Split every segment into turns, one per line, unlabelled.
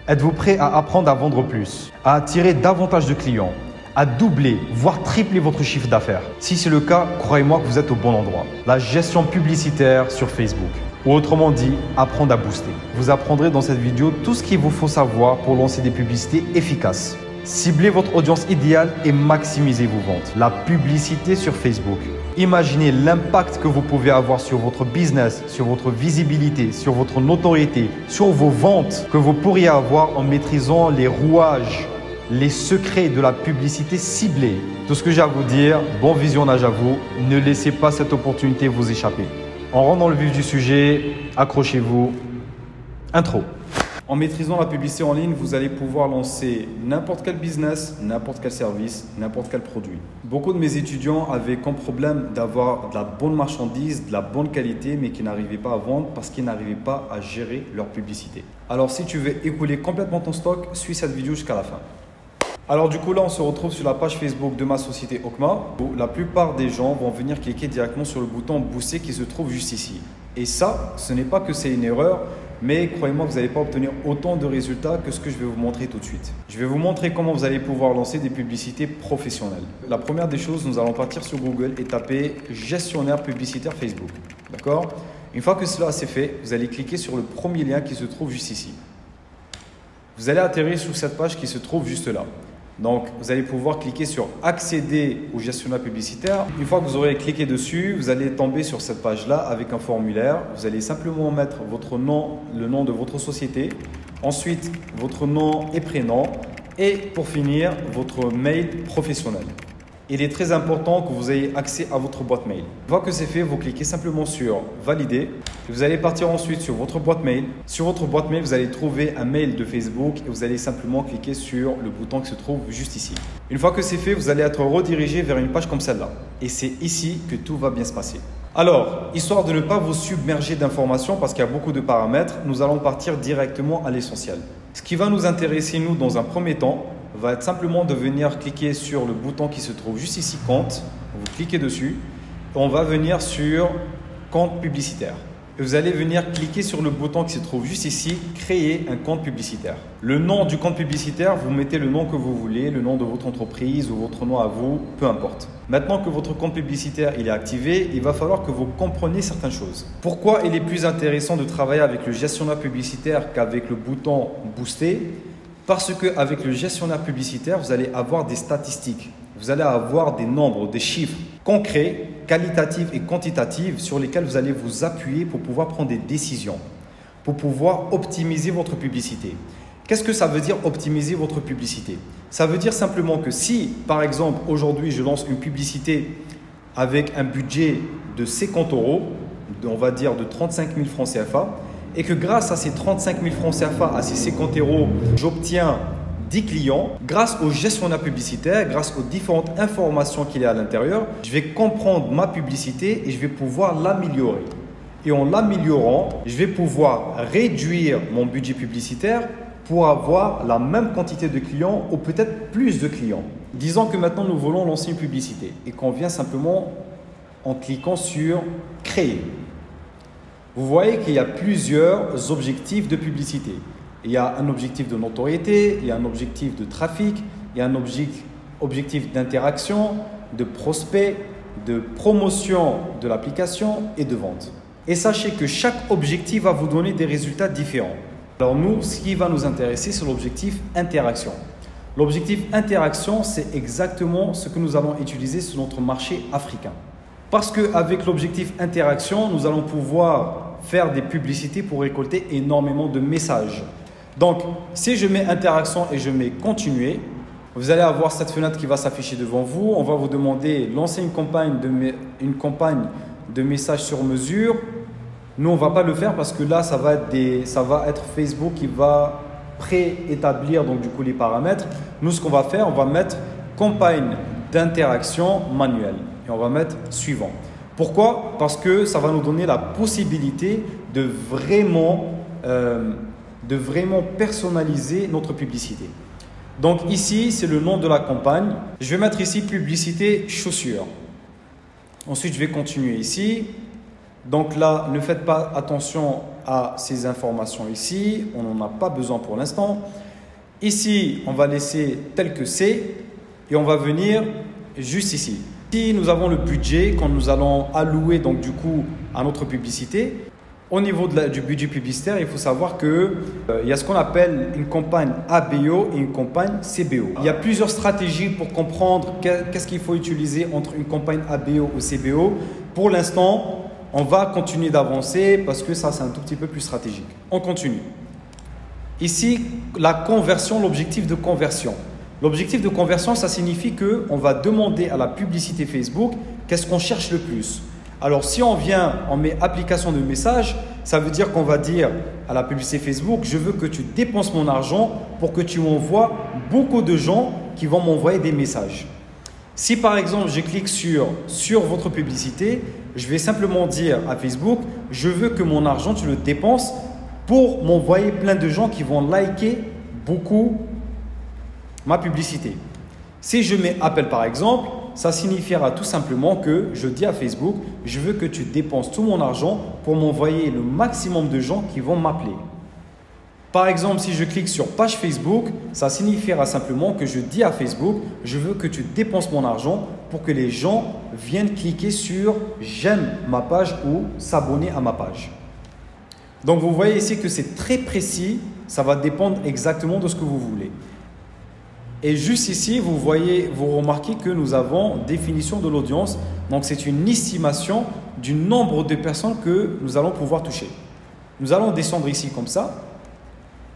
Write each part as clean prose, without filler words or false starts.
Êtes-vous prêt à apprendre à vendre plus, à attirer davantage de clients, à doubler, voire tripler votre chiffre d'affaires? Si c'est le cas, croyez-moi que vous êtes au bon endroit. La gestion publicitaire sur Facebook. Ou autrement dit, apprendre à booster. Vous apprendrez dans cette vidéo tout ce qu'il vous faut savoir pour lancer des publicités efficaces. Ciblez votre audience idéale et maximisez vos ventes. La publicité sur Facebook. Imaginez l'impact que vous pouvez avoir sur votre business, sur votre visibilité, sur votre notoriété, sur vos ventes que vous pourriez avoir en maîtrisant les rouages, les secrets de la publicité ciblée. Tout ce que j'ai à vous dire, bon visionnage à vous. Ne laissez pas cette opportunité vous échapper. On rentre dans le vif du sujet, accrochez-vous. Intro. En maîtrisant la publicité en ligne, vous allez pouvoir lancer n'importe quel business, n'importe quel service, n'importe quel produit. Beaucoup de mes étudiants avaient comme problème d'avoir de la bonne marchandise, de la bonne qualité, mais qui n'arrivaient pas à vendre parce qu'ils n'arrivaient pas à gérer leur publicité. Alors si tu veux écouler complètement ton stock, suis cette vidéo jusqu'à la fin. Alors du coup là on se retrouve sur la page Facebook de ma société Okma où la plupart des gens vont venir cliquer directement sur le bouton booster qui se trouve juste ici. Et ça, ce n'est pas que c'est une erreur, mais croyez-moi que vous n'allez pas obtenir autant de résultats que ce que je vais vous montrer tout de suite. Je vais vous montrer comment vous allez pouvoir lancer des publicités professionnelles. La première des choses, nous allons partir sur Google et taper gestionnaire publicitaire Facebook. D'accord? Une fois que cela c'est fait, vous allez cliquer sur le premier lien qui se trouve juste ici. Vous allez atterrir sur cette page qui se trouve juste là. Donc, vous allez pouvoir cliquer sur accéder au gestionnaire publicitaire. Une fois que vous aurez cliqué dessus, vous allez tomber sur cette page-là avec un formulaire. Vous allez simplement mettre votre nom, le nom de votre société, ensuite votre nom et prénom et pour finir, votre mail professionnel. Il est très important que vous ayez accès à votre boîte mail. Une fois que c'est fait, vous cliquez simplement sur valider. Vous allez partir ensuite sur votre boîte mail. Sur votre boîte mail, vous allez trouver un mail de Facebook et vous allez simplement cliquer sur le bouton qui se trouve juste ici. Une fois que c'est fait, vous allez être redirigé vers une page comme celle-là. Et c'est ici que tout va bien se passer. Alors, histoire de ne pas vous submerger d'informations parce qu'il y a beaucoup de paramètres, nous allons partir directement à l'essentiel. Ce qui va nous intéresser, nous, dans un premier temps, va être simplement de venir cliquer sur le bouton qui se trouve juste ici, compte. Vous cliquez dessus et on va venir sur compte publicitaire. Et vous allez venir cliquer sur le bouton qui se trouve juste ici, créer un compte publicitaire. Le nom du compte publicitaire, vous mettez le nom que vous voulez, le nom de votre entreprise ou votre nom à vous, peu importe. Maintenant que votre compte publicitaire il est activé, il va falloir que vous compreniez certaines choses. Pourquoi il est plus intéressant de travailler avec le gestionnaire publicitaire qu'avec le bouton booster? Parce qu'avec le gestionnaire publicitaire, vous allez avoir des statistiques. Vous allez avoir des nombres, des chiffres concrets, qualitatifs et quantitatifs sur lesquels vous allez vous appuyer pour pouvoir prendre des décisions, pour pouvoir optimiser votre publicité. Qu'est-ce que ça veut dire optimiser votre publicité? Ça veut dire simplement que si, par exemple, aujourd'hui, je lance une publicité avec un budget de 50 €, on va dire de 35 000 francs CFA, et que grâce à ces 35 000 francs CFA, à ces 50 €, j'obtiens 10 clients, grâce au gestionnaire publicitaire, grâce aux différentes informations qu'il y a à l'intérieur, je vais comprendre ma publicité et je vais pouvoir l'améliorer. Et en l'améliorant, je vais pouvoir réduire mon budget publicitaire pour avoir la même quantité de clients ou peut-être plus de clients. Disons que maintenant nous voulons lancer une publicité et qu'on vient simplement en cliquant sur « Créer ». Vous voyez qu'il y a plusieurs objectifs de publicité. Il y a un objectif de notoriété, il y a un objectif de trafic, il y a un objectif d'interaction, de prospect, de promotion de l'application et de vente. Et sachez que chaque objectif va vous donner des résultats différents. Alors nous, ce qui va nous intéresser, c'est l'objectif interaction. L'objectif interaction, c'est exactement ce que nous allons utiliser sur notre marché africain. Parce qu'avec l'objectif interaction, nous allons pouvoir faire des publicités pour récolter énormément de messages. Donc, si je mets interaction et je mets continuer, vous allez avoir cette fenêtre qui va s'afficher devant vous. On va vous demander de lancer une campagne de messages sur mesure. Nous, on ne va pas le faire parce que là, ça va être Facebook qui va préétablir donc du coup les paramètres. Nous, ce qu'on va faire, on va mettre campagne d'interaction manuelle et on va mettre suivant. Pourquoi? Parce que ça va nous donner la possibilité de vraiment personnaliser notre publicité. Donc ici, c'est le nom de la campagne. Je vais mettre ici publicité chaussures. Ensuite, je vais continuer ici. Donc là, ne faites pas attention
à ces informations ici. On n'en a pas besoin pour l'instant. Ici, on va laisser tel que c'est et on va venir juste ici. Ici, nous avons le budget quand nous allons allouer donc du coup à notre publicité. Au niveau du budget publicitaire, il faut savoir qu'il y a ce qu'on appelle une campagne ABO et une campagne CBO. Il y a plusieurs stratégies pour comprendre qu'est-ce qu'il faut utiliser entre une campagne ABO ou CBO. Pour l'instant, on va continuer d'avancer parce que ça, c'est un tout petit peu plus stratégique. On continue. Ici, la conversion, l'objectif de conversion. L'objectif de conversion, ça signifie qu'on va demander à la publicité Facebook qu'est-ce qu'on cherche le plus. Alors, si on met application de message, ça veut dire qu'on va dire à la publicité Facebook, je veux que tu dépenses mon argent pour que tu m'envoies beaucoup de gens qui vont m'envoyer des messages. Si par exemple, je clique sur votre publicité, je vais simplement dire à Facebook, je veux que mon argent, tu le dépenses pour m'envoyer plein de gens qui vont liker beaucoup ma publicité. Si je mets appel par exemple, ça signifiera tout simplement que je dis à Facebook, je veux que tu dépenses tout mon argent pour m'envoyer le maximum de gens qui vont m'appeler. Par exemple, si je clique sur page Facebook, ça signifiera simplement que je dis à Facebook, je veux que tu dépenses mon argent pour que les gens viennent cliquer sur j'aime ma page ou s'abonner à ma page. Donc, vous voyez ici que c'est très précis, ça va dépendre exactement de ce que vous voulez. Et juste ici, vous remarquez que nous avons définition de l'audience. Donc, c'est une estimation du nombre de personnes que nous allons pouvoir toucher. Nous allons descendre ici comme ça.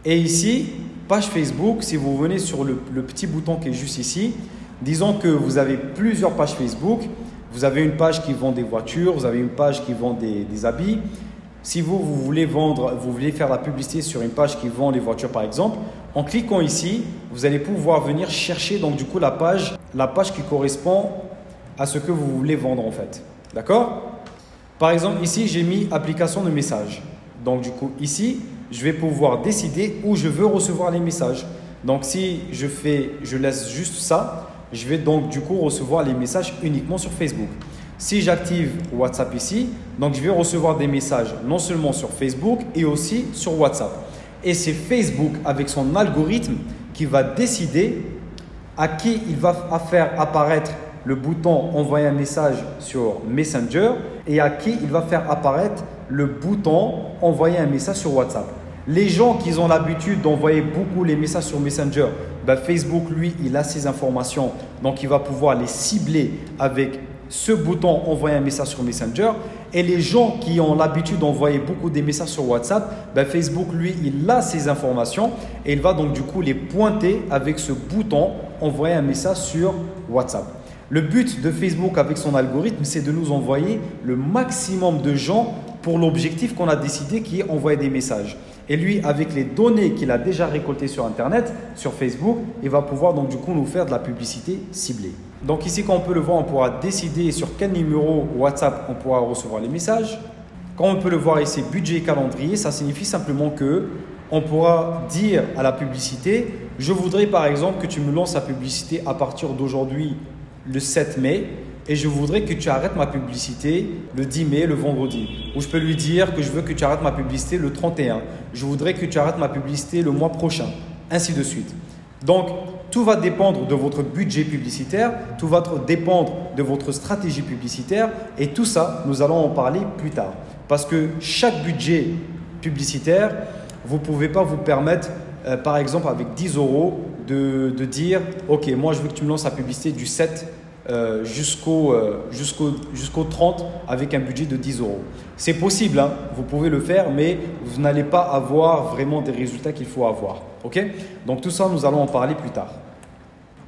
Et ici, page Facebook, si vous venez sur le petit bouton qui est juste ici, disons que vous avez plusieurs pages Facebook. Vous avez une page qui vend des voitures, vous avez une page qui vend des habits. Si vous voulez faire la publicité sur une page qui vend les voitures par exemple, en cliquant ici, vous allez pouvoir venir chercher donc du coup la page qui correspond à ce que vous voulez vendre en fait. D'accord? Par exemple ici, j'ai mis application de message. Donc du coup ici, je vais pouvoir décider où je veux recevoir les messages. Donc si je laisse juste ça, je vais donc du coup recevoir les messages uniquement sur Facebook. Si j'active WhatsApp ici, donc je vais recevoir des messages non seulement sur Facebook et aussi sur WhatsApp. Et c'est Facebook avec son algorithme qui va décider à qui il va faire apparaître le bouton envoyer un message sur Messenger et à qui il va faire apparaître le bouton envoyer un message sur WhatsApp. Les gens qui ont l'habitude d'envoyer beaucoup les messages sur Messenger, Facebook lui, il a ces informations, donc il va pouvoir les cibler avec ce bouton envoyer un message sur Messenger. Et les gens qui ont l'habitude d'envoyer beaucoup des messages sur WhatsApp, Facebook lui, il a ces informations et il va donc du coup les pointer avec ce bouton envoyer un message sur WhatsApp. Le but de Facebook avec son algorithme, c'est de nous envoyer le maximum de gens pour l'objectif qu'on a décidé qui est envoyer des messages. Et lui, avec les données qu'il a déjà récoltées sur Internet, sur Facebook, il va pouvoir donc du coup nous faire de la publicité ciblée. Donc ici, quand on peut le voir, on pourra décider sur quel numéro WhatsApp on pourra recevoir les messages. Quand on peut le voir ici, budget et calendrier, ça signifie simplement que on pourra dire à la publicité, je voudrais par exemple que tu me lances la publicité à partir d'aujourd'hui, le 7 mai, et je voudrais que tu arrêtes ma publicité le 10 mai, le vendredi. Ou je peux lui dire que je veux que tu arrêtes ma publicité le 31. Je voudrais que tu arrêtes ma publicité le mois prochain, ainsi de suite. Donc, tout va dépendre de votre budget publicitaire, tout va dépendre de votre stratégie publicitaire et tout ça, nous allons en parler plus tard. Parce que chaque budget publicitaire, vous ne pouvez pas vous permettre, par exemple avec 10 euros, de dire « Ok, moi je veux que tu me lances la publicité du 7 jusqu'au 30 avec un budget de 10 euros. » C'est possible, hein, vous pouvez le faire, mais vous n'allez pas avoir vraiment des résultats qu'il faut avoir. Okay? Donc tout ça, nous allons en parler plus tard.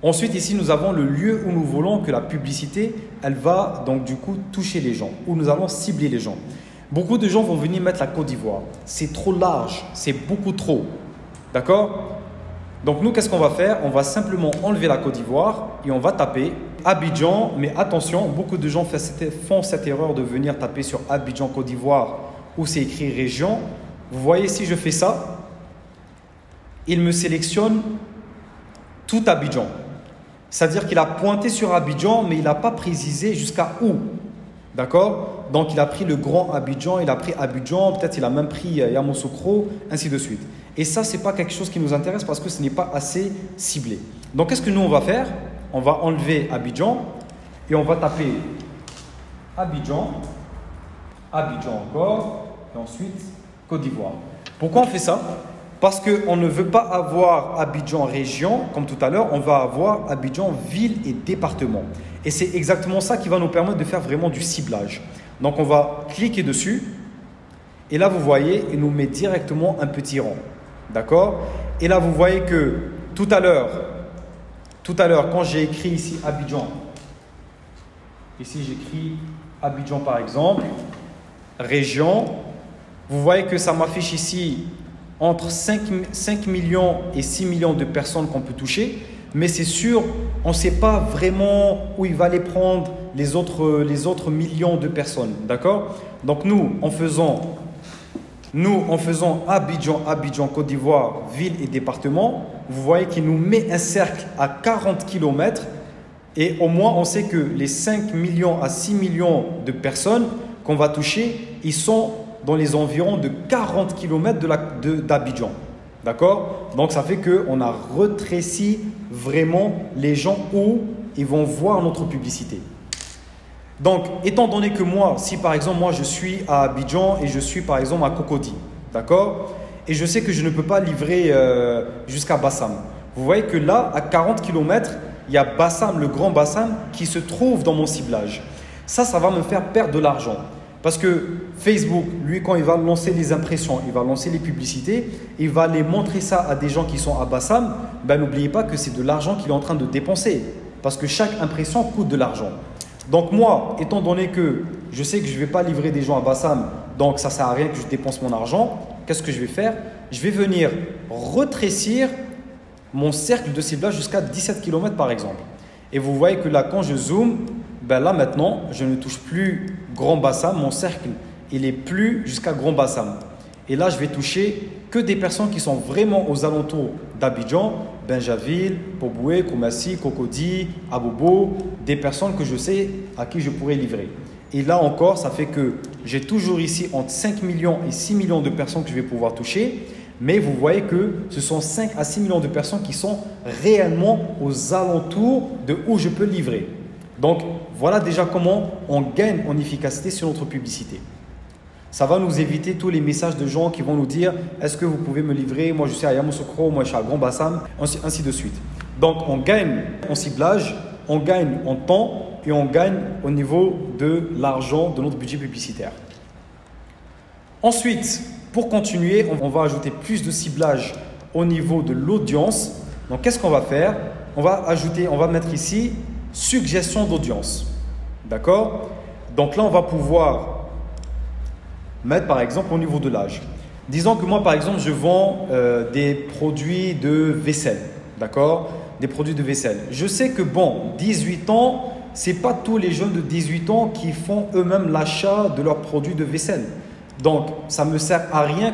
Ensuite, ici, nous avons le lieu où nous voulons que la publicité, elle va donc du coup toucher les gens, où nous allons cibler les gens. Beaucoup de gens vont venir mettre la Côte d'Ivoire. C'est trop large, c'est beaucoup trop. D'accord? Donc nous, qu'est-ce qu'on va faire? On va simplement enlever la Côte d'Ivoire et on va taper Abidjan. Mais attention, beaucoup de gens font cette erreur de venir taper sur Abidjan, Côte d'Ivoire, où c'est écrit région. Vous voyez, si je fais ça, il me sélectionne tout Abidjan. C'est-à-dire qu'il a pointé sur Abidjan, mais il n'a pas précisé jusqu'à où. D'accord? Donc, il a pris le grand Abidjan, il a pris Abidjan, peut-être il a même pris Yamoussoukro, ainsi de suite. Et ça, ce n'est pas quelque chose qui nous intéresse parce que ce n'est pas assez ciblé. Donc, qu'est-ce que nous, on va faire? On va enlever Abidjan et on va taper Abidjan, Abidjan encore, et ensuite Côte d'Ivoire. Pourquoi on fait ça? Parce qu'on ne veut pas avoir Abidjan région, comme tout à l'heure, on va avoir Abidjan ville et département. Et c'est exactement ça qui va nous permettre de faire vraiment du ciblage. Donc on va cliquer dessus, et là vous voyez, il nous met directement un petit rond. D'accord? Et là vous voyez que tout à l'heure, quand j'ai écrit ici Abidjan, ici j'écris Abidjan par exemple, région, vous voyez que ça m'affiche ici entre 5 millions et 6 millions de personnes qu'on peut toucher, mais c'est sûr, on ne sait pas vraiment où il va les prendre les autres millions de personnes, d'accord? Donc nous, en faisant Abidjan, Côte d'Ivoire, ville et département, vous voyez qu'il nous met un cercle à 40 km et au moins on sait que les 5 millions à 6 millions de personnes qu'on va toucher, ils sont dans les environs de 40 km d'Abidjan. D'accord? Donc ça fait qu'on a rétréci vraiment les gens où ils vont voir notre publicité. Donc, étant donné que moi, si par exemple, moi je suis à Abidjan et je suis par exemple à Cocody, d'accord? Et je sais que je ne peux pas livrer jusqu'à Bassam. Vous voyez que là, à 40 km, il y a Bassam, le grand Bassam, qui se trouve dans mon ciblage. Ça va me faire perdre de l'argent. Parce que Facebook, lui, quand il va lancer les impressions, il va lancer les publicités, il va les montrer ça à des gens qui sont à Bassam, ben, n'oubliez pas que c'est de l'argent qu'il est en train de dépenser. Parce que chaque impression coûte de l'argent. Donc moi, étant donné que je sais que je ne vais pas livrer des gens à Bassam, donc ça ne sert à rien que je dépense mon argent, qu'est-ce que je vais faire? Je vais venir rétrécir mon cercle de ciblage jusqu'à 17 km par exemple. Et vous voyez que là, quand je zoome, ben là maintenant, je ne touche plus Grand Bassam, mon cercle, il n'est plus jusqu'à Grand Bassam. Et là, je vais toucher que des personnes qui sont vraiment aux alentours d'Abidjan, Benjaville, Poboué, Koumassi, Cocody, Abobo, des personnes que je sais à qui je pourrais livrer. Et là encore, ça fait que j'ai toujours ici entre 5 millions et 6 millions de personnes que je vais pouvoir toucher. Mais vous voyez que ce sont 5 à 6 millions de personnes qui sont réellement aux alentours de où je peux livrer. Donc, voilà déjà comment on gagne en efficacité sur notre publicité. Ça va nous éviter tous les messages de gens qui vont nous dire « Est-ce que vous pouvez me livrer? Moi, je suis à Yamoussoukro, moi, je suis à Grand Bassam, ainsi de suite. » Donc, on gagne en ciblage, on gagne en temps et on gagne au niveau de l'argent de notre budget publicitaire. Ensuite, pour continuer, on va ajouter plus de ciblage au niveau de l'audience. Donc, qu'est-ce qu'on va faire? On va mettre ici suggestion d'audience. D'accord? Donc là, on va pouvoir mettre par exemple au niveau de l'âge. Disons que moi, par exemple, je vends des produits de vaisselle. D'accord? Des produits de vaisselle. Je sais que, bon, 18 ans, ce n'est pas tous les jeunes de 18 ans qui font eux-mêmes l'achat de leurs produits de vaisselle. Donc, ça ne me sert à rien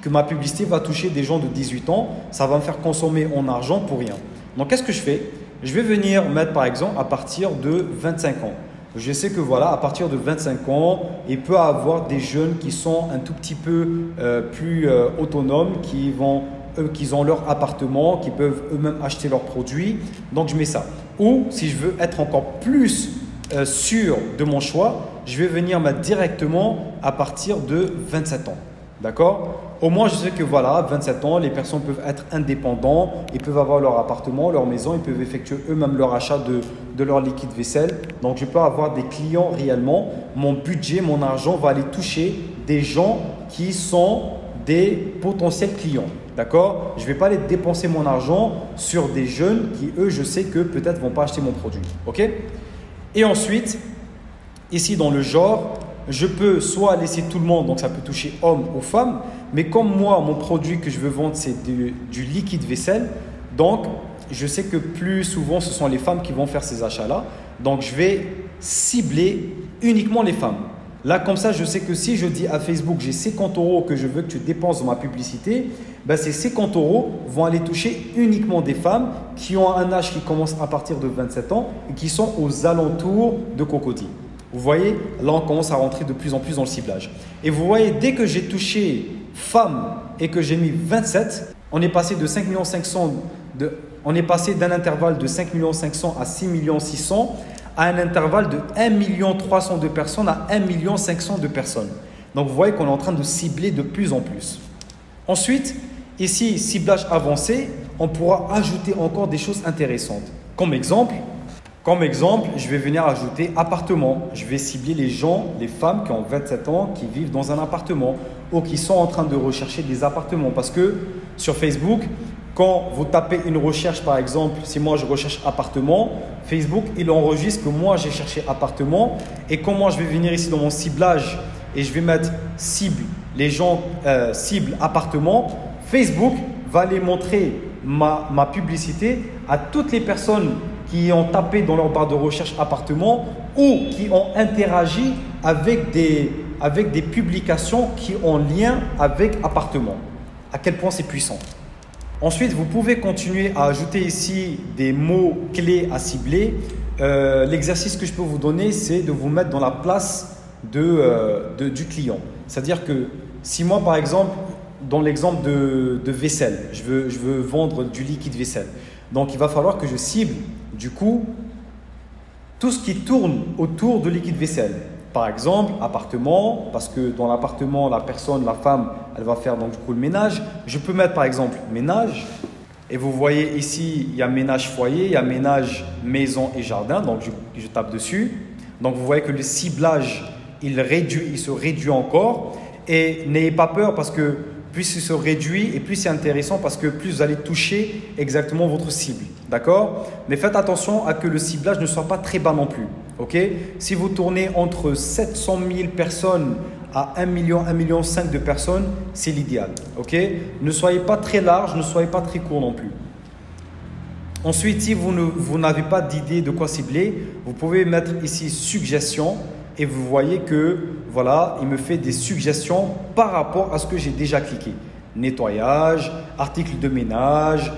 que ma publicité va toucher des gens de 18 ans. Ça va me faire consommer en argent pour rien. Donc, qu'est-ce que je fais? Je vais venir mettre par exemple à partir de 25 ans. Je sais que voilà, à partir de 25 ans, il peut y avoir des jeunes qui sont un tout petit peu plus autonomes, qui ont leur appartement, qui peuvent eux-mêmes acheter leurs produits. Donc je mets ça. Ou si je veux être encore plus sûr de mon choix, je vais venir mettre directement à partir de 27 ans. D'accord? Au moins, je sais que voilà, 27 ans, les personnes peuvent être indépendants, ils peuvent avoir leur appartement, leur maison, ils peuvent effectuer eux-mêmes leur achat de leur liquide vaisselle. Donc, je peux avoir des clients réellement. Mon budget, mon argent va aller toucher des gens qui sont des potentiels clients. D'accord? Je ne vais pas aller dépenser mon argent sur des jeunes qui, eux, je sais que peut-être ne vont pas acheter mon produit. OK? Et ensuite, ici dans le genre, je peux soit laisser tout le monde, donc ça peut toucher hommes ou femmes, mais comme moi, mon produit que je veux vendre, c'est du liquide vaisselle, donc je sais que plus souvent, ce sont les femmes qui vont faire ces achats-là, donc je vais cibler uniquement les femmes. Là, comme ça, je sais que si je dis à Facebook, j'ai 50 € que je veux que tu dépenses dans ma publicité, ben ces 50 € vont aller toucher uniquement des femmes qui ont un âge qui commence à partir de 27 ans et qui sont aux alentours de Cocody. Vous voyez, là, on commence à rentrer de plus en plus dans le ciblage. Et vous voyez, dès que j'ai touché femmes et que j'ai mis 27, on est passé de 5 500 000 on est passé d'un intervalle de 5 500 000 à 6 600 000 à un intervalle de 1 300 000 de personnes à 1 500 000 de personnes. Donc, vous voyez qu'on est en train de cibler de plus en plus. Ensuite, ici, ciblage avancé, on pourra ajouter encore des choses intéressantes. Comme exemple, je vais venir ajouter appartement. Je vais cibler les gens, les femmes qui ont 27 ans, qui vivent dans un appartement ou qui sont en train de rechercher des appartements. Parce que sur Facebook, quand vous tapez une recherche, par exemple, si moi je recherche appartement, Facebook, il enregistre que moi j'ai cherché appartement. Et quand moi je vais venir ici dans mon ciblage et je vais mettre cible, les gens cible appartement, Facebook va aller montrer ma publicité à toutes les personnes qui ont tapé dans leur barre de recherche appartement ou qui ont interagi avec des publications qui ont lien avec appartement. À quel point c'est puissant. Ensuite, vous pouvez continuer à ajouter ici des mots clés à cibler. L'exercice que je peux vous donner, c'est de vous mettre dans la place du client. C'est-à-dire que si moi, par exemple, dans l'exemple de vaisselle, je veux vendre du liquide vaisselle. Donc, il va falloir que je cible, du coup, tout ce qui tourne autour de liquide vaisselle. Par exemple, appartement, parce que dans l'appartement, la personne, la femme, elle va faire donc du coup le ménage. Je peux mettre par exemple ménage. Et vous voyez ici, il y a ménage foyer, il y a ménage maison et jardin. Donc, je tape dessus. Donc, vous voyez que le ciblage, il se réduit encore. Et n'ayez pas peur parce que plus il se réduit et plus c'est intéressant parce que plus vous allez toucher exactement votre cible. D'accord? Mais faites attention à que le ciblage ne soit pas très bas non plus. Ok? Si vous tournez entre 700 000 personnes à 1 million, 1,5 million de personnes, c'est l'idéal. Ok? Ne soyez pas très large, ne soyez pas très court non plus. Ensuite, si vous n'avez pas d'idée de quoi cibler, vous pouvez mettre ici suggestions. Et vous voyez que, voilà, il me fait des suggestions par rapport à ce que j'ai déjà cliqué. Nettoyage, article de ménage,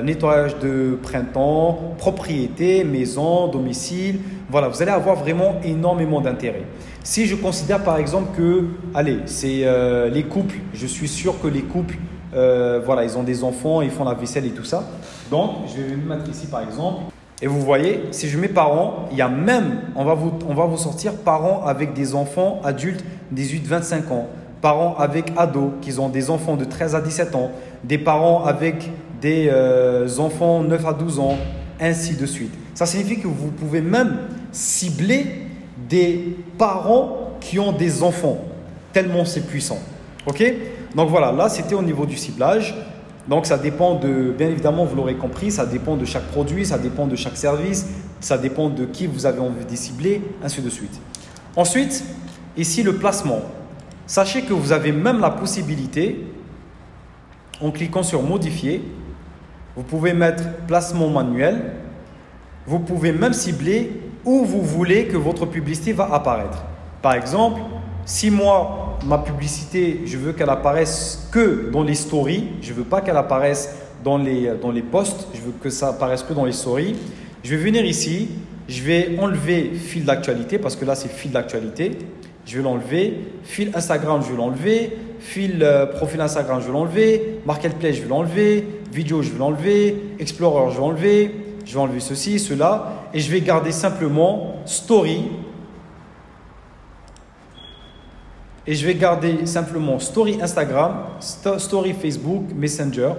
nettoyage de printemps, propriété, maison, domicile. Voilà, vous allez avoir vraiment énormément d'intérêt. Si je considère par exemple que, allez, c'est les couples, je suis sûr que les couples, voilà, ils ont des enfants, ils font la vaisselle et tout ça. Donc, je vais mettre ici par exemple. Et vous voyez, si je mets parents, il y a même, on va vous sortir parents avec des enfants adultes 18-25 ans, parents avec ados qui ont des enfants de 13 à 17 ans, des parents avec des enfants 9 à 12 ans, ainsi de suite. Ça signifie que vous pouvez même cibler des parents qui ont des enfants, tellement c'est puissant. Ok? Donc voilà, là c'était au niveau du ciblage. Donc ça dépend bien évidemment, vous l'aurez compris, ça dépend de chaque produit, ça dépend de chaque service, ça dépend de qui vous avez envie de cibler, ainsi de suite. Ensuite, ici le placement. Sachez que vous avez même la possibilité, en cliquant sur modifier, vous pouvez mettre placement manuel, vous pouvez même cibler où vous voulez que votre publicité va apparaître. Par exemple, si moi, ma publicité, je veux qu'elle apparaisse que dans les stories, je ne veux pas qu'elle apparaisse dans les posts, je veux que ça apparaisse que dans les stories, je vais venir ici, je vais enlever fil d'actualité parce que là c'est fil d'actualité, je vais l'enlever, fil Instagram je vais l'enlever, fil profil Instagram je vais l'enlever, Marketplace je vais l'enlever, vidéo je vais l'enlever, Explorer je vais enlever ceci, cela et je vais garder simplement story. Et je vais garder simplement Story Instagram, Story Facebook, Messenger.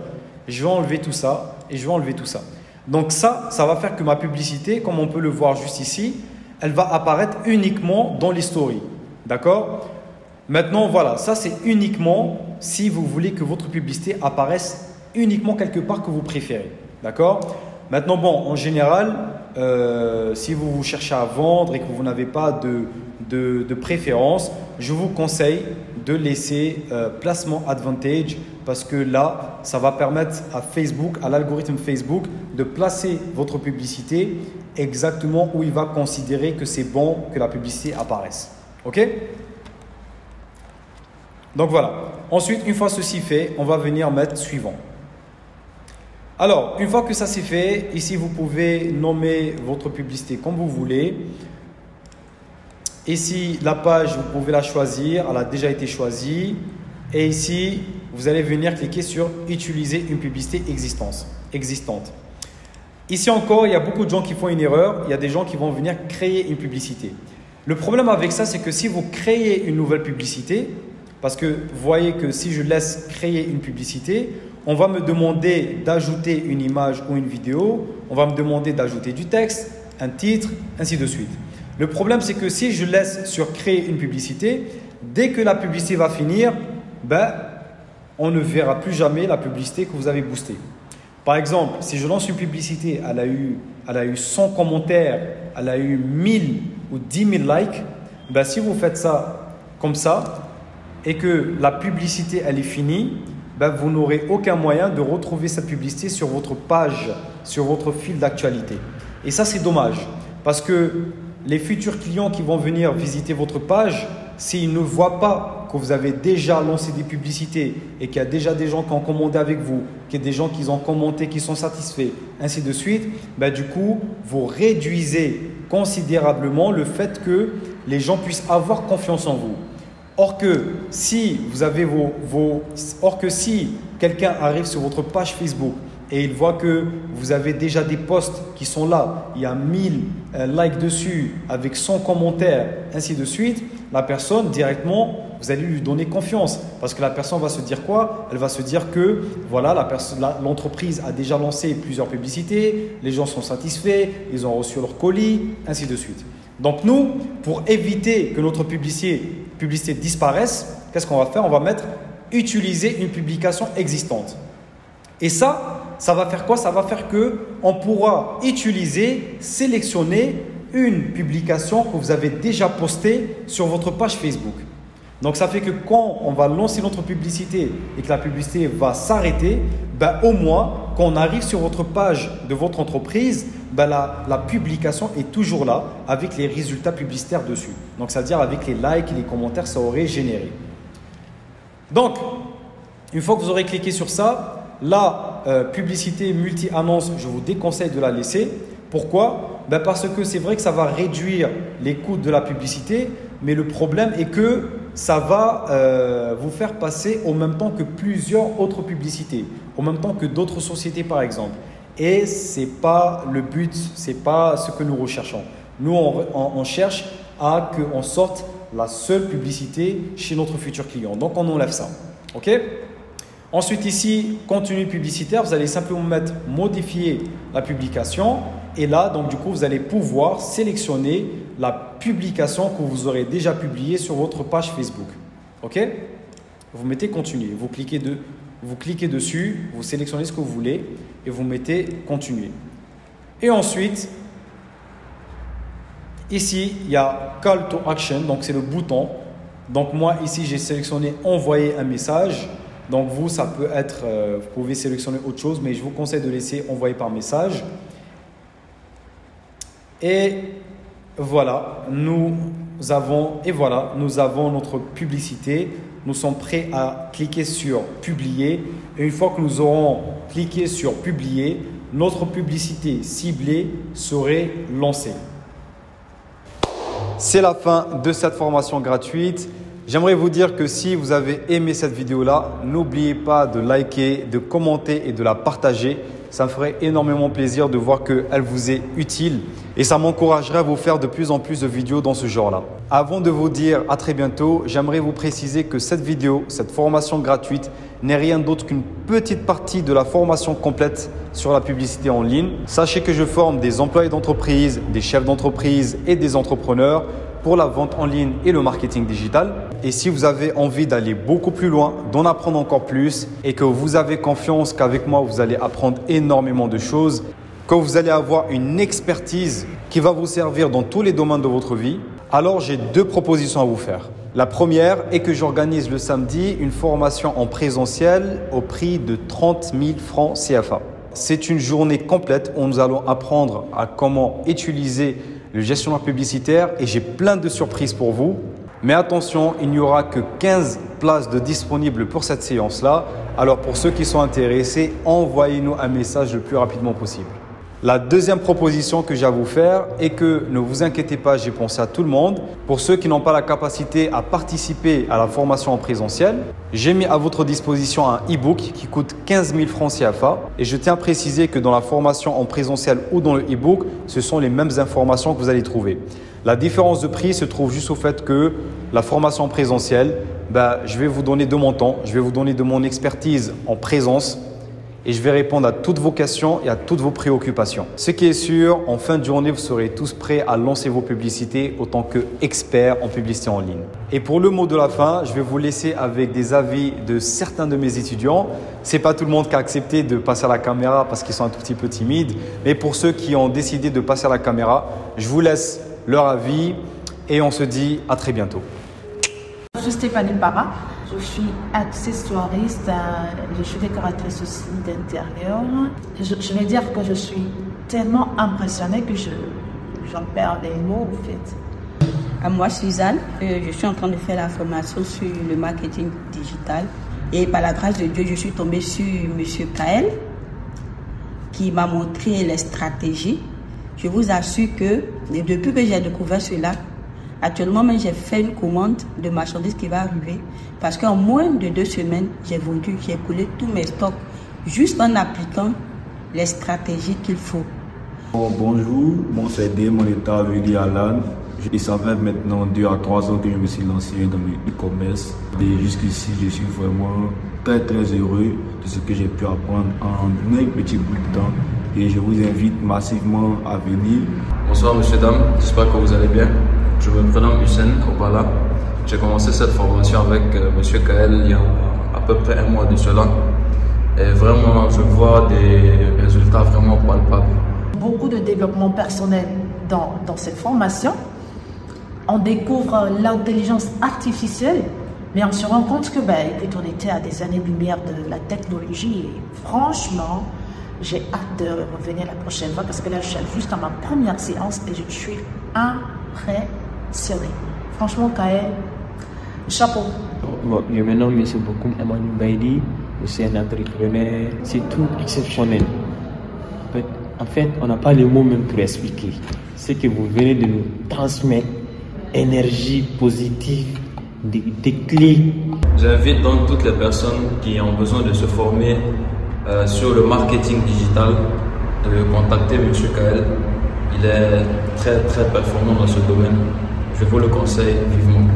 Je vais enlever tout ça et je vais enlever tout ça. Donc ça va faire que ma publicité, comme on peut le voir juste ici, elle va apparaître uniquement dans les stories. D'accord? Maintenant, voilà, ça c'est uniquement si vous voulez que votre publicité apparaisse uniquement quelque part que vous préférez. D'accord? Maintenant, bon, en général, si vous cherchez à vendre et que vous n'avez pas de préférence, je vous conseille de laisser placement advantage parce que là, ça va permettre à Facebook, à l'algorithme Facebook de placer votre publicité exactement où il va considérer que c'est bon que la publicité apparaisse. OK? Donc voilà. Ensuite, une fois ceci fait, on va venir mettre suivant. Alors, une fois que ça c'est fait, ici vous pouvez nommer votre publicité comme vous voulez. Ici, la page, vous pouvez la choisir. Elle a déjà été choisie. Et ici, vous allez venir cliquer sur « Utiliser une publicité existante ». Ici encore, il y a beaucoup de gens qui font une erreur. Il y a des gens qui vont venir créer une publicité. Le problème avec ça, c'est que si vous créez une nouvelle publicité, parce que vous voyez que si je laisse créer une publicité, on va me demander d'ajouter une image ou une vidéo, on va me demander d'ajouter du texte, un titre, ainsi de suite. Le problème, c'est que si je laisse sur créer une publicité, dès que la publicité va finir, on ne verra plus jamais la publicité que vous avez boostée. Par exemple, si je lance une publicité, elle a eu 100 commentaires, elle a eu 1000 ou 10 000 likes, si vous faites ça comme ça et que la publicité elle est finie, vous n'aurez aucun moyen de retrouver cette publicité sur votre page, sur votre fil d'actualité. Et ça, c'est dommage parce que les futurs clients qui vont venir visiter votre page, s'ils ne voient pas que vous avez déjà lancé des publicités et qu'il y a déjà des gens qui ont commandé avec vous, qu'il y a des gens qui ont commenté, qui sont satisfaits, ainsi de suite, du coup, vous réduisez considérablement le fait que les gens puissent avoir confiance en vous. Or que si si quelqu'un arrive sur votre page Facebook et il voit que vous avez déjà des posts qui sont là, il y a 1000 likes dessus avec 100 commentaires, ainsi de suite, la personne directement, vous allez lui donner confiance parce que la personne va se dire quoi? Elle va se dire que voilà, l'entreprise a déjà lancé plusieurs publicités, les gens sont satisfaits, ils ont reçu leur colis, ainsi de suite. Donc nous, pour éviter que notre publicité disparaisse, qu'est-ce qu'on va faire? On va mettre « Utiliser une publication existante ». Et ça va faire quoi? Ça va faire qu'on pourra sélectionner une publication que vous avez déjà postée sur votre page Facebook. Donc ça fait que quand on va lancer notre publicité et que la publicité va s'arrêter, au moins quand on arrive sur votre page de votre entreprise, la publication est toujours là avec les résultats publicitaires dessus. Donc ça veut dire avec les likes et les commentaires, ça aurait généré. Donc, une fois que vous aurez cliqué sur ça, la publicité multi-annonce, je vous déconseille de la laisser. Pourquoi? Parce que c'est vrai que ça va réduire les coûts de la publicité, mais le problème est que ça va vous faire passer au même temps que plusieurs autres publicités, au même temps que d'autres sociétés par exemple. Et ce n'est pas le but, ce n'est pas ce que nous recherchons. Nous, on cherche à qu'on sorte la seule publicité chez notre futur client. Donc, on enlève ça. OK? Ensuite, ici, contenu publicitaire, vous allez simplement mettre « Modifier la publication ». Et là, donc, du coup, vous allez pouvoir sélectionner la publication que vous aurez déjà publiée sur votre page Facebook. OK? Vous mettez « Continuer ». Vous cliquez dessus, vous sélectionnez ce que vous voulez et vous mettez « Continuer ». Et ensuite, ici, il y a « Call to Action », donc c'est le bouton. Donc moi, ici, j'ai sélectionné « Envoyer un message ». Donc vous, ça peut être, vous pouvez sélectionner autre chose, mais je vous conseille de laisser « Envoyer par message ». Et voilà, nous avons notre publicité. Nous sommes prêts à cliquer sur « Publier ». Et une fois que nous aurons cliqué sur « Publier », notre publicité ciblée serait lancée. C'est la fin de cette formation gratuite. J'aimerais vous dire que si vous avez aimé cette vidéo-là, n'oubliez pas de liker, de commenter et de la partager. Ça me ferait énormément plaisir de voir qu'elle vous est utile et ça m'encouragerait à vous faire de plus en plus de vidéos dans ce genre-là. Avant de vous dire à très bientôt, j'aimerais vous préciser que cette vidéo, cette formation gratuite n'est rien d'autre qu'une petite partie de la formation complète sur la publicité en ligne. Sachez que je forme des employés d'entreprise, des chefs d'entreprise et des entrepreneurs pour la vente en ligne et le marketing digital. Et si vous avez envie d'aller beaucoup plus loin, d'en apprendre encore plus et que vous avez confiance qu'avec moi, vous allez apprendre énormément de choses, que vous allez avoir une expertise qui va vous servir dans tous les domaines de votre vie, alors j'ai deux propositions à vous faire. La première est que j'organise le samedi une formation en présentiel au prix de 30 000 francs CFA. C'est une journée complète où nous allons apprendre à comment utiliser le gestionnaire publicitaire et j'ai plein de surprises pour vous. Mais attention, il n'y aura que 15 places de disponibles pour cette séance-là. Alors pour ceux qui sont intéressés, envoyez-nous un message le plus rapidement possible.
La deuxième proposition que j'ai à vous faire est que ne vous inquiétez pas, j'ai pensé à tout le monde. Pour ceux qui n'ont pas la capacité à participer à la formation en présentiel, j'ai mis à votre disposition un e-book qui coûte 15 000 francs CFA. Et je tiens à préciser que dans la formation en présentiel ou dans le e-book, ce sont les mêmes informations que vous allez trouver. La différence de prix se trouve juste au fait que la formation en présentiel, je vais vous donner de mon temps, je vais vous donner de mon expertise en présence. Et je vais répondre à toutes vos questions et à toutes vos préoccupations. Ce qui est sûr, en fin de journée, vous serez tous prêts à lancer vos publicités en tant qu'experts en publicité en ligne. Et pour le mot de la fin, je vais vous laisser avec des avis de certains de mes étudiants. Ce n'est pas tout le monde qui a accepté de passer à la caméra parce qu'ils sont un tout petit peu timides. Mais pour ceux qui ont décidé de passer à la caméra, je vous laisse leur avis et on se dit à très bientôt.
Je suis Stéphanie Para, je suis accessoiriste, je suis décoratrice aussi d'intérieur. Je vais dire que je suis tellement impressionnée que j'en perds les mots en fait.
Moi, Suzanne, je suis en train de faire la formation sur le marketing digital et par la grâce de Dieu, je suis tombée sur M. Kael qui m'a montré les stratégies. Je vous assure que depuis que j'ai découvert cela, actuellement, j'ai fait une commande de marchandises qui va arriver parce qu'en moins de 2 semaines, j'ai vendu, j'ai écoulé tous mes stocks juste en appliquant les stratégies qu'il faut.
Bonjour, c'est mon état Willy Alan. Ça fait maintenant 2 à 3 ans que je me suis lancé dans le e-commerce. Et jusqu'ici, je suis vraiment très heureux de ce que j'ai pu apprendre en un petit bout de temps. Et je vous invite massivement à venir.
Bonsoir messieurs, dames, j'espère que vous allez bien. Je me prénomme Hussein Opala. J'ai commencé cette formation avec M. Kael il y a à peu près 1 mois de cela. Et vraiment, je vois des résultats vraiment palpables.
Beaucoup de développement personnel dans cette formation. On découvre l'intelligence artificielle, mais on se rend compte que on était à des années-lumière de la technologie. Et franchement, j'ai hâte de revenir la prochaine fois parce que là, je suis juste à ma première séance et je suis impressionnée. Franchement, Kael, chapeau.
Je me nomme M. Bokoum Emmanuel Baidi, je suis un entrepreneur, c'est tout exceptionnel. En fait, on n'a pas les mots même pour expliquer. Ce que vous venez de nous transmettre, énergie positive, des clés.
J'invite donc toutes les personnes qui ont besoin de se former sur le marketing digital de contacter M. Kael. Il est très performant dans ce domaine. Je vous le conseille vivement.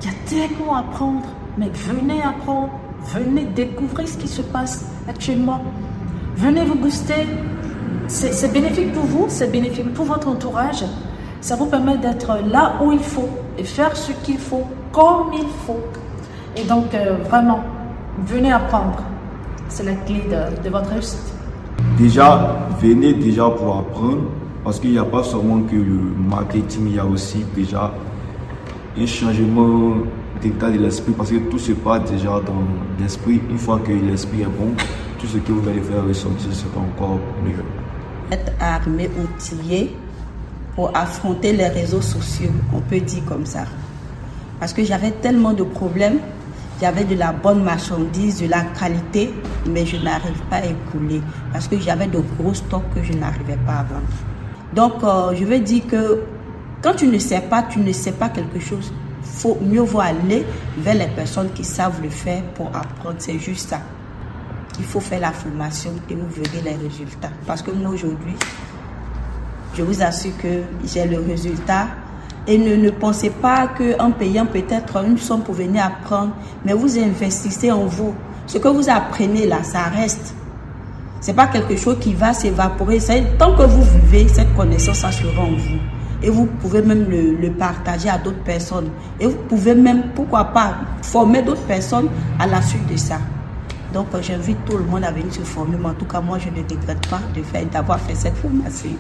Il y a tellement à apprendre, mais venez apprendre, venez découvrir ce qui se passe actuellement. Venez vous booster. C'est bénéfique pour vous, c'est bénéfique pour votre entourage. Ça vous permet d'être là où il faut et faire ce qu'il faut comme il faut. Et donc, vraiment, venez apprendre. C'est la clé de votre réussite.
Déjà, venez déjà pour apprendre. Parce qu'il n'y a pas seulement que le marketing, il y a aussi déjà un changement d'état de l'esprit. Parce que tout se passe déjà dans l'esprit. Une fois que l'esprit est bon, tout ce que vous allez faire ressentir sera encore mieux.
Être armé, outillé pour affronter les réseaux sociaux, on peut dire comme ça. Parce que j'avais tellement de problèmes. J'avais de la bonne marchandise, de la qualité, mais je n'arrive pas à écouler. Parce que j'avais de gros stocks que je n'arrivais pas à vendre. Donc, je veux dire que quand tu ne sais pas quelque chose, mieux vaut aller vers les personnes qui savent le faire pour apprendre. C'est juste ça. Il faut faire la formation et vous verrez les résultats. Parce que moi, aujourd'hui, je vous assure que j'ai le résultat. Et ne pensez pas qu'en payant peut-être une somme pour venir apprendre, mais vous investissez en vous. Ce que vous apprenez là, ça reste. Ce n'est pas quelque chose qui va s'évaporer. Tant que vous vivez, cette connaissance, ça sera en vous. Et vous pouvez même le partager à d'autres personnes. Et vous pouvez même, pourquoi pas, former d'autres personnes à la suite de ça. Donc, j'invite tout le monde à venir se former. Mais en tout cas, moi, je ne regrette pas d'avoir fait cette formation.